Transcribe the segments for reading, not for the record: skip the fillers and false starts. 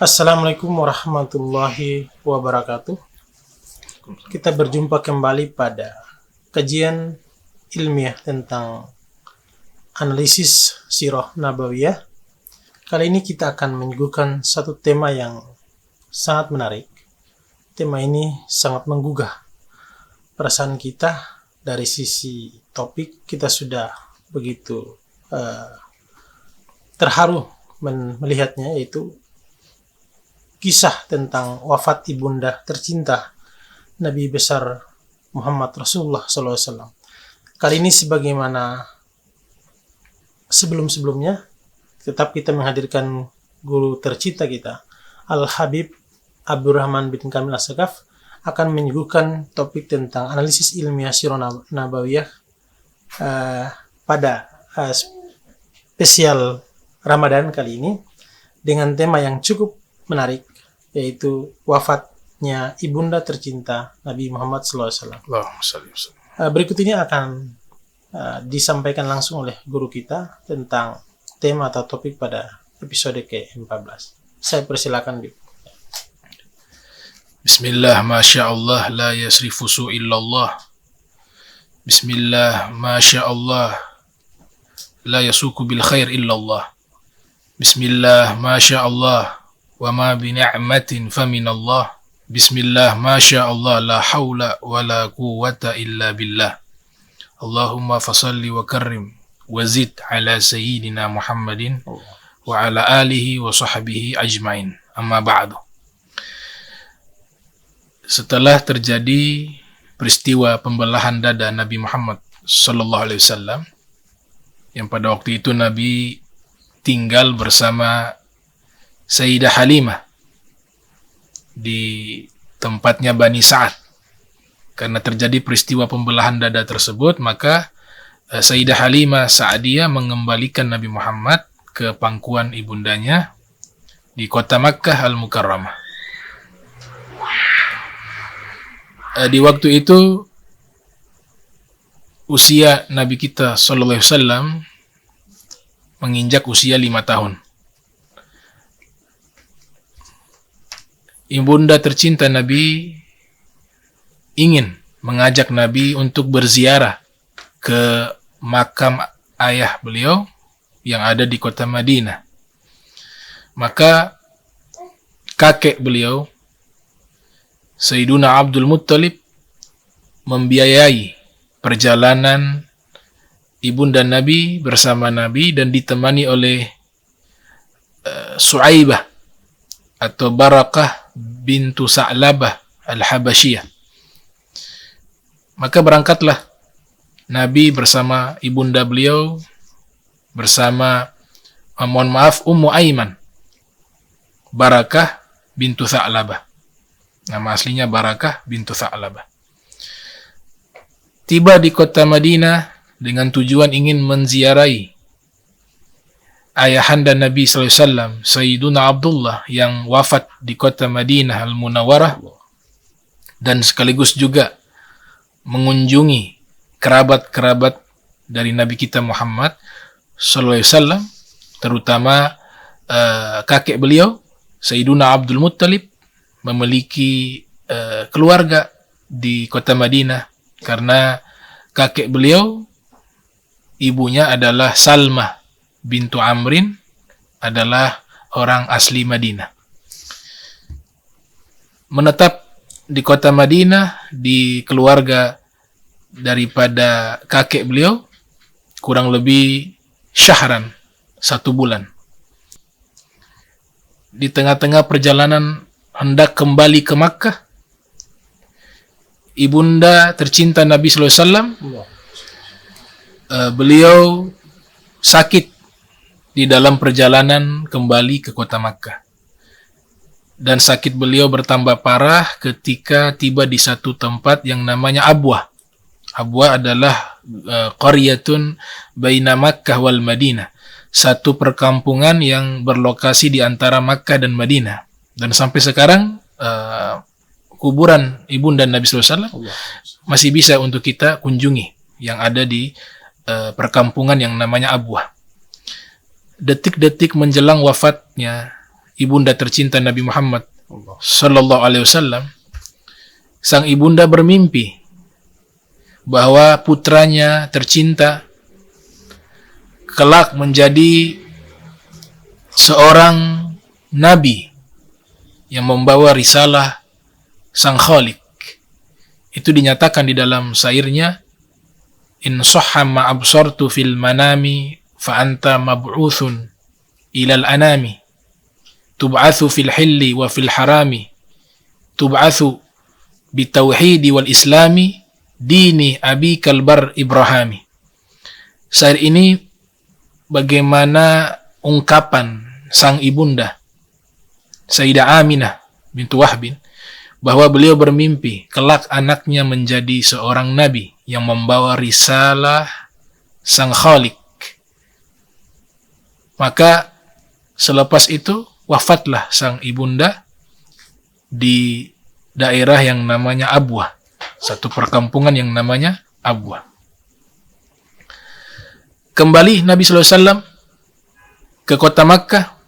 Assalamualaikum warahmatullahi wabarakatuh. Kita berjumpa kembali pada kajian ilmiah tentang analisis sirah nabawiyah. Kali ini kita akan menyuguhkan satu tema yang sangat menarik. Tema ini sangat menggugah perasaan kita. Dari sisi topik kita sudah begitu terharu melihatnya, yaitu kisah tentang wafat ibunda tercinta Nabi besar Muhammad Rasulullah SAW. Kali ini sebagaimana sebelum-sebelumnya, tetap kita menghadirkan guru tercinta kita, Al-Habib Abdurrahman bin Kamil As-Sagaf, akan menyuguhkan topik tentang analisis ilmiah sirah nabawiyah pada spesial Ramadan kali ini dengan tema yang cukup menarik, yaitu wafatnya ibunda tercinta Nabi Muhammad SAW. Berikut ini akan disampaikan langsung oleh guru kita tentang tema atau topik pada episode ke-14. Saya persilakan, Bib. Bismillah, Masya Allah, la yasrifu su illallah. Bismillah, Masya Allah, la yasuku bil khair illallah. Bismillah, Masya Allah, wa ma bi ni'matin faminallah. Bismillah, Masya Allah, la hawla wa la quwwata illa billah. Allahumma fasalli wa karrim wa zid ala sayyidina Muhammadin wa ala alihi wa sahbihi ajmain. Amma ba'du. Setelah terjadi peristiwa pembelahan dada Nabi Muhammad sallallahu alaihi wasallam, yang pada waktu itu Nabi tinggal bersama Sayyidah Halimah di tempatnya Bani Sa'ad. Karena terjadi peristiwa pembelahan dada tersebut, maka Sayyidah Halimah Sa'adiyah mengembalikan Nabi Muhammad ke pangkuan ibundanya di kota Makkah Al-Mukarramah. Di waktu itu usia Nabi kita sallallahu alaihi wasallam menginjak usia 5 tahun. Ibunda tercinta Nabi ingin mengajak Nabi untuk berziarah ke makam ayah beliau yang ada di kota Madinah. Maka kakek beliau, Sayyiduna Abdul Muttalib, membiayai perjalanan ibunda Nabi bersama Nabi dan ditemani oleh Su'aibah atau Barakah bintu Sa'labah Al-Habasyiyah. Maka berangkatlah Nabi bersama ibunda beliau, bersama Ummu Aiman, Barakah bintu Sa'labah. Nama aslinya Barakah bintu Sa'labah. Tiba di kota Madinah dengan tujuan ingin menziarahi ayahanda Nabi SAW, Sayyiduna Abdullah, yang wafat di kota Madinah Al-Munawwarah, dan sekaligus juga mengunjungi kerabat-kerabat dari Nabi kita Muhammad SAW, terutama kakek beliau, Sayyiduna Abdul Muttalib, memiliki keluarga di kota Madinah karena kakek beliau, ibunya adalah Salmah bintu Amrin, adalah orang asli Madinah. Menetap di kota Madinah di keluarga daripada kakek beliau kurang lebih syahran, 1 bulan. Di tengah-tengah perjalanan hendak kembali ke Makkah, ibunda tercinta Nabi SAW, beliau sakit di dalam perjalanan kembali ke kota Makkah. Dan sakit beliau bertambah parah ketika tiba di satu tempat yang namanya Abwah. Abwah adalah qaryatun baina Makkah wal Madinah, satu perkampungan yang berlokasi di antara Makkah dan Madinah. Dan sampai sekarang kuburan ibunda Nabi SAW masih bisa untuk kita kunjungi, yang ada di perkampungan yang namanya Abwah. Detik-detik menjelang wafatnya ibunda tercinta Nabi Muhammad sallallahu alaihi wasallam, sang ibunda bermimpi bahwa putranya tercinta kelak menjadi seorang nabi yang membawa risalah sang Khalik. Itu dinyatakan di dalam syairnya, in sahha ma absartu fil manami fa anta mab'utsun ilal anami tub'atsu fil hilli wa fil harami tub'atsu bitauhidi wal islami dini abikal bar Ibrahimi. Syair ini bagaimana ungkapan sang ibunda Sayyidah Aminah bintu Wahbin bahwa beliau bermimpi kelak anaknya menjadi seorang nabi yang membawa risalah sang Khalik. Maka selepas itu wafatlah sang ibunda di daerah yang namanya Abwah, satu perkampungan yang namanya Abwah. Kembali Nabi SAW ke kota Makkah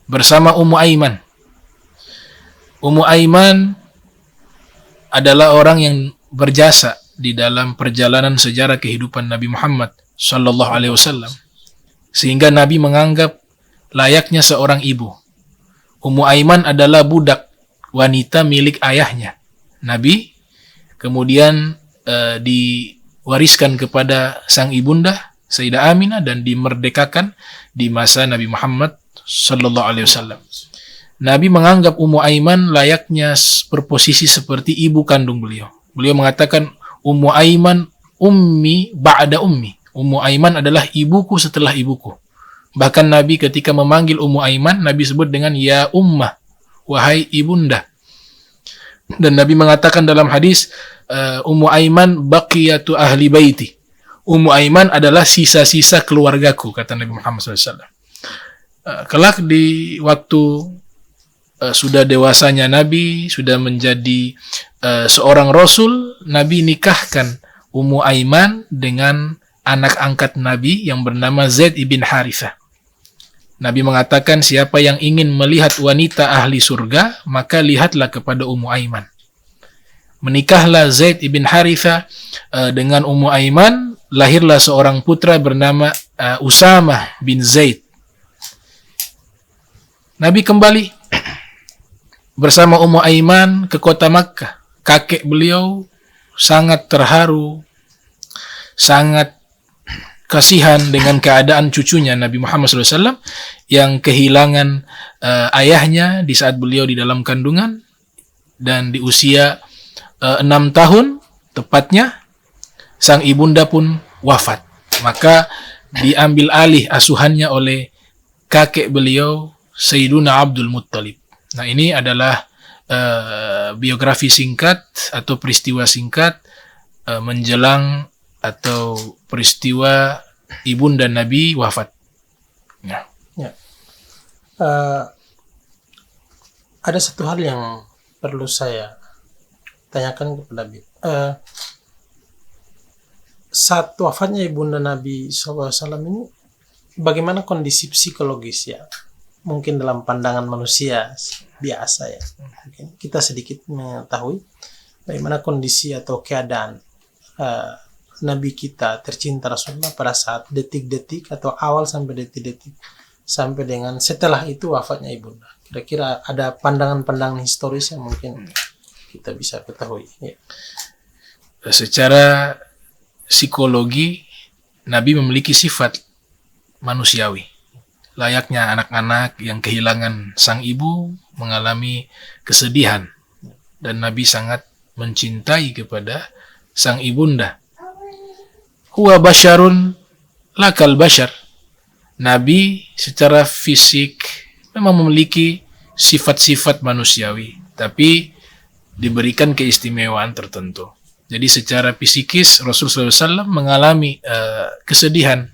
bersama Ummu Aiman. Ummu Aiman adalah orang yang berjasa di dalam perjalanan sejarah kehidupan Nabi Muhammad sallallahu alaihi wasallam, sehingga Nabi menganggap layaknya seorang ibu. Ummu Aiman adalah budak wanita milik ayahnya Nabi, kemudian diwariskan kepada sang ibunda Sayyidah Aminah dan dimerdekakan di masa Nabi Muhammad sallallahu alaihi wasallam. Nabi menganggap Ummu Aiman layaknya berposisi seperti ibu kandung beliau. Beliau mengatakan, Ummu Aiman ummi ba'da ummi. Ummu Aiman adalah ibuku setelah ibuku. Bahkan Nabi ketika memanggil Ummu Aiman, Nabi sebut dengan ya ummah, wahai ibunda. Dan Nabi mengatakan dalam hadis, Ummu Aiman baqiyatu ahli baiti. Ummu Aiman adalah sisa-sisa keluargaku, kata Nabi Muhammad SAW. Kelak di waktu sudah dewasanya Nabi, sudah menjadi seorang Rasul, Nabi nikahkan Ummu Aiman dengan anak angkat Nabi yang bernama Zaid ibn Harithah. Nabi mengatakan siapa yang ingin melihat wanita ahli surga, maka lihatlah kepada Ummu Aiman. Menikahlah Zaid ibn Harithah dengan Ummu Aiman, lahirlah seorang putra bernama Usamah bin Zaid. Nabi kembali bersama Ummu Aiman ke kota Makkah. Kakek beliau sangat terharu, sangat kasihan dengan keadaan cucunya Nabi Muhammad SAW yang kehilangan ayahnya di saat beliau di dalam kandungan, dan di usia 6 tahun tepatnya sang ibunda pun wafat. Maka diambil alih asuhannya oleh kakek beliau Sayyiduna Abdul Muttalib. Nah, ini adalah biografi singkat atau peristiwa singkat menjelang atau peristiwa ibunda Nabi wafat. Ya. Ya. Ada satu hal yang perlu saya tanyakan kepada Bib. Saat wafatnya ibunda Nabi SAW ini, bagaimana kondisi psikologis ya? Mungkin dalam pandangan manusia biasa ya, mungkin kita sedikit mengetahui bagaimana kondisi atau keadaan Nabi kita tercinta Rasulullah pada saat detik-detik atau awal sampai detik-detik sampai dengan setelah itu wafatnya ibunda. Kira-kira ada pandangan-pandangan historis yang mungkin kita bisa ketahui ya. Secara psikologi, Nabi memiliki sifat manusiawi. Layaknya anak-anak yang kehilangan sang ibu mengalami kesedihan, dan Nabi sangat mencintai kepada sang ibunda. Huwa basyarun lakal basyar. Nabi secara fisik memang memiliki sifat-sifat manusiawi, tapi diberikan keistimewaan tertentu. Jadi secara psikis Rasulullah SAW mengalami kesedihan.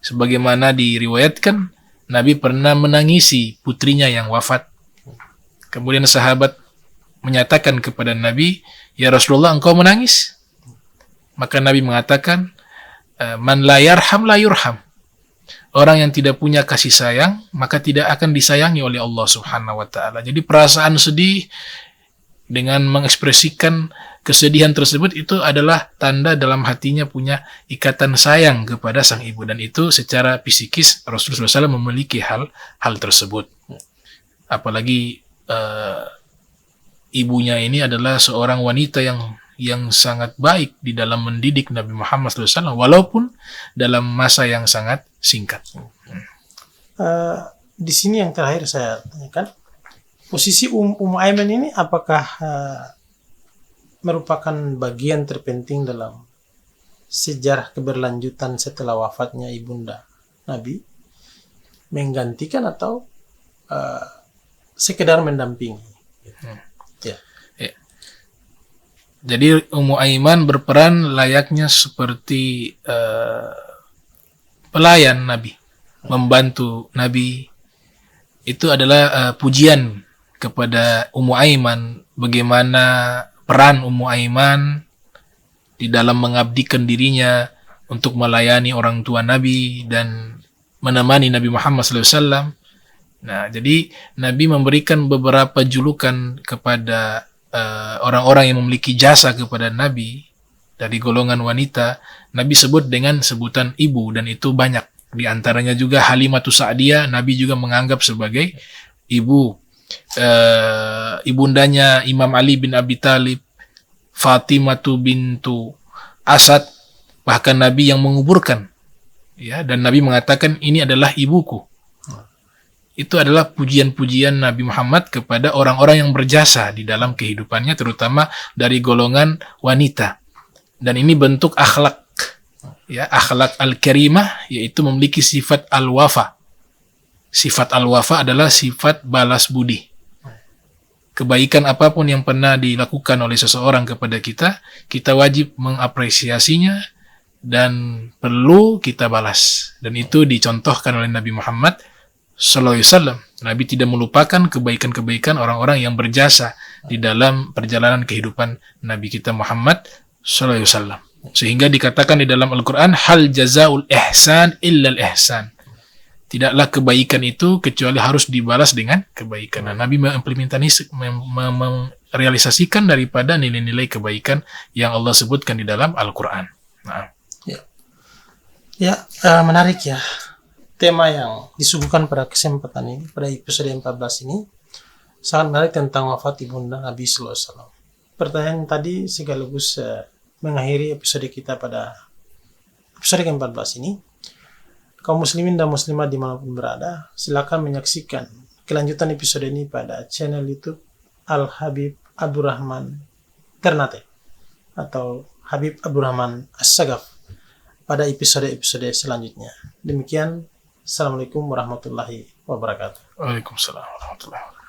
Sebagaimana diriwayatkan, Nabi pernah menangisi putrinya yang wafat. Kemudian sahabat menyatakan kepada Nabi, ya Rasulullah, engkau menangis? Maka Nabi mengatakan, man la yarham la yurham. orang yang tidak punya kasih sayang, maka tidak akan disayangi oleh Allah Subhanahu wa taala. Jadi perasaan sedih dengan mengekspresikan kesedihan tersebut itu adalah tanda dalam hatinya punya ikatan sayang kepada sang ibu, dan itu secara fisikis Rasulullah SAW memiliki hal tersebut. Apalagi ibunya ini adalah seorang wanita yang sangat baik di dalam mendidik Nabi Muhammad SAW, walaupun dalam masa yang sangat singkat. Di sini yang terakhir saya tanyakan, posisi Ummu Aiman ini apakah merupakan bagian terpenting dalam sejarah keberlanjutan setelah wafatnya ibunda Nabi, menggantikan atau sekedar mendampingi? Ya. Jadi Ummu Aiman berperan layaknya seperti pelayan Nabi, membantu Nabi. Itu adalah pujian kepada Ummu Aiman, bagaimana peran Ummu Aiman di dalam mengabdikan dirinya untuk melayani orang tua Nabi dan menemani Nabi Muhammad SAW. Nah, jadi Nabi memberikan beberapa julukan kepada orang-orang yang memiliki jasa kepada Nabi dari golongan wanita. Nabi sebut dengan sebutan ibu, dan itu banyak. Di antaranya juga Halimatus Sa'diyah, Nabi juga menganggap sebagai ibu. Ibundanya Imam Ali bin Abi Thalib, Fatimatu bintu Asad, bahkan Nabi yang menguburkan, ya, dan Nabi mengatakan ini adalah ibuku. Itu adalah pujian-pujian Nabi Muhammad kepada orang-orang yang berjasa di dalam kehidupannya, terutama dari golongan wanita. Dan ini bentuk akhlak, ya, akhlak al-karimah, yaitu memiliki sifat al-wafa. Sifat al-wafa adalah sifat balas budi. Kebaikan apapun yang pernah dilakukan oleh seseorang kepada kita, kita wajib mengapresiasinya dan perlu kita balas. Dan itu dicontohkan oleh Nabi Muhammad sallallahu alaihi wasallam. Nabi tidak melupakan kebaikan-kebaikan orang-orang yang berjasa di dalam perjalanan kehidupan Nabi kita Muhammad sallallahu alaihi wasallam. Sehingga dikatakan di dalam Al-Qur'an, hal jazaul ihsan illa al-ihsan. Tidaklah kebaikan itu kecuali harus dibalas dengan kebaikan. Nah, Nabi merealisasikan daripada nilai-nilai kebaikan yang Allah sebutkan di dalam Al-Quran. Nah. Menarik ya. Tema yang disuguhkan pada kesempatan ini, pada episode 14 ini, sangat menarik tentang wafat ibunda Nabi sallallahu alaihi wasallam. Pertanyaan tadi sekaligus mengakhiri episode kita pada episode ke-14 ini. Kaum muslimin dan muslimat dimanapun berada, silakan menyaksikan kelanjutan episode ini pada channel YouTube Al-Habib Abdurrahman Ternate atau Habib Abdurrahman As-Sagaf pada episode-episode selanjutnya. Demikian, Assalamualaikum warahmatullahi wabarakatuh. Waalaikumsalam warahmatullahi wabarakatuh.